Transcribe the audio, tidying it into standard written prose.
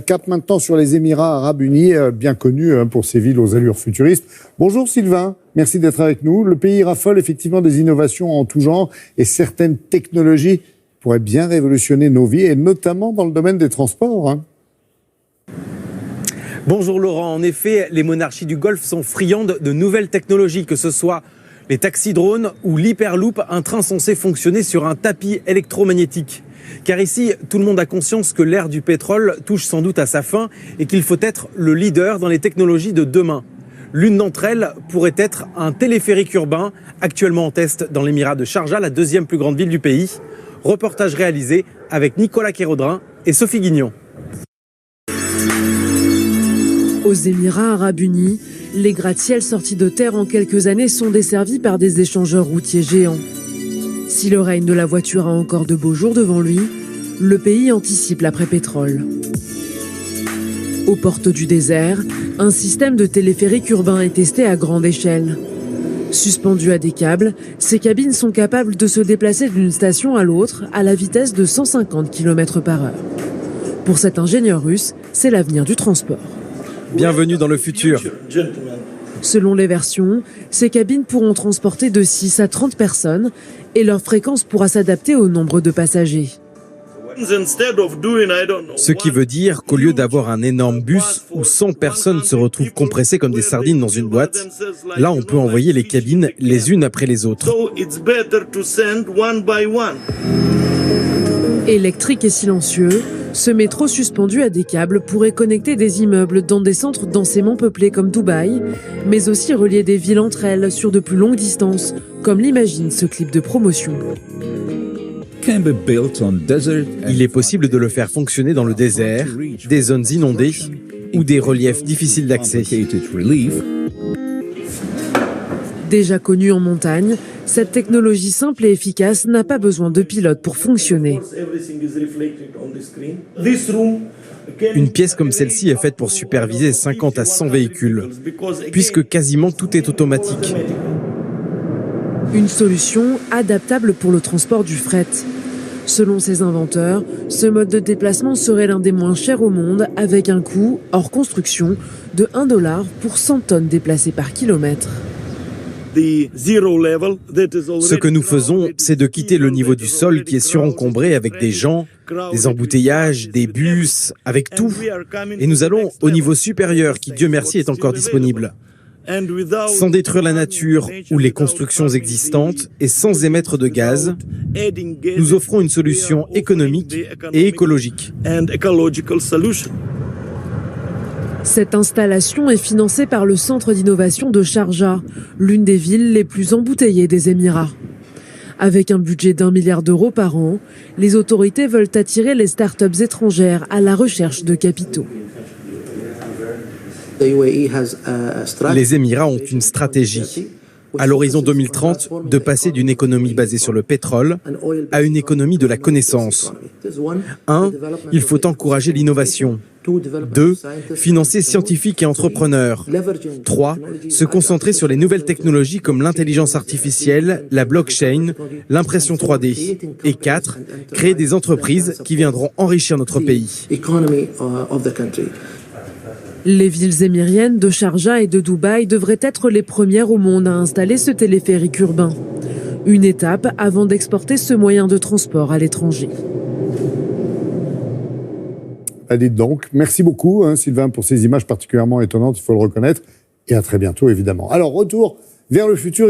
Cap maintenant sur les Émirats Arabes Unis, bien connus pour ses villes aux allures futuristes. Bonjour Sylvain, merci d'être avec nous. Le pays raffole effectivement des innovations en tout genre et certaines technologies pourraient bien révolutionner nos vies, et notamment dans le domaine des transports. Bonjour Laurent, en effet, les monarchies du Golfe sont friandes de nouvelles technologies, que ce soit les taxis-drones ou l'Hyperloop, un train censé fonctionner sur un tapis électromagnétique. Car ici, tout le monde a conscience que l'ère du pétrole touche sans doute à sa fin et qu'il faut être le leader dans les technologies de demain. L'une d'entre elles pourrait être un téléphérique urbain, actuellement en test dans l'émirat de Sharjah, la deuxième plus grande ville du pays. Reportage réalisé avec Nicolas Kérodrin et Sophie Guignon. Aux Émirats Arabes Unis, les gratte-ciels sortis de terre en quelques années sont desservis par des échangeurs routiers géants. Si le règne de la voiture a encore de beaux jours devant lui, le pays anticipe l'après-pétrole. Aux portes du désert, un système de téléphérique urbain est testé à grande échelle. Suspendues à des câbles, ces cabines sont capables de se déplacer d'une station à l'autre à la vitesse de 150 km/h. Pour cet ingénieur russe, c'est l'avenir du transport. Bienvenue dans le futur. Selon les versions, ces cabines pourront transporter de 6 à 30 personnes et leur fréquence pourra s'adapter au nombre de passagers. Ce qui veut dire qu'au lieu d'avoir un énorme bus où 100 personnes se retrouvent compressées comme des sardines dans une boîte, là on peut envoyer les cabines les unes après les autres. Électrique et silencieux, ce métro suspendu à des câbles pourrait connecter des immeubles dans des centres densément peuplés comme Dubaï, mais aussi relier des villes entre elles sur de plus longues distances, comme l'imagine ce clip de promotion. Il est possible de le faire fonctionner dans le désert, des zones inondées ou des reliefs difficiles d'accès. Déjà connue en montagne, cette technologie simple et efficace n'a pas besoin de pilote pour fonctionner. Une pièce comme celle-ci est faite pour superviser 50 à 100 véhicules, puisque quasiment tout est automatique. Une solution adaptable pour le transport du fret. Selon ses inventeurs, ce mode de déplacement serait l'un des moins chers au monde, avec un coût, hors construction, de $1 pour 100 tonnes déplacées par kilomètre. Ce que nous faisons, c'est de quitter le niveau du sol qui est surencombré avec des gens, des embouteillages, des bus, avec tout. Et nous allons au niveau supérieur qui, Dieu merci, est encore disponible. Sans détruire la nature ou les constructions existantes et sans émettre de gaz, nous offrons une solution économique et écologique. Cette installation est financée par le centre d'innovation de Sharjah, l'une des villes les plus embouteillées des Émirats. Avec un budget d'1 milliard d'euros par an, les autorités veulent attirer les start-up étrangères à la recherche de capitaux. Les Émirats ont une stratégie, à l'horizon 2030, de passer d'une économie basée sur le pétrole à une économie de la connaissance. 1. Il faut encourager l'innovation. 2. Financer scientifiques et entrepreneurs. 3. Se concentrer sur les nouvelles technologies comme l'intelligence artificielle, la blockchain, l'impression 3D. Et 4. Créer des entreprises qui viendront enrichir notre pays. Les villes émiriennes de Sharjah et de Dubaï devraient être les premières au monde à installer ce téléphérique urbain. Une étape avant d'exporter ce moyen de transport à l'étranger. Dites donc, merci beaucoup Sylvain pour ces images particulièrement étonnantes, il faut le reconnaître, et à très bientôt évidemment. Alors retour vers le futur.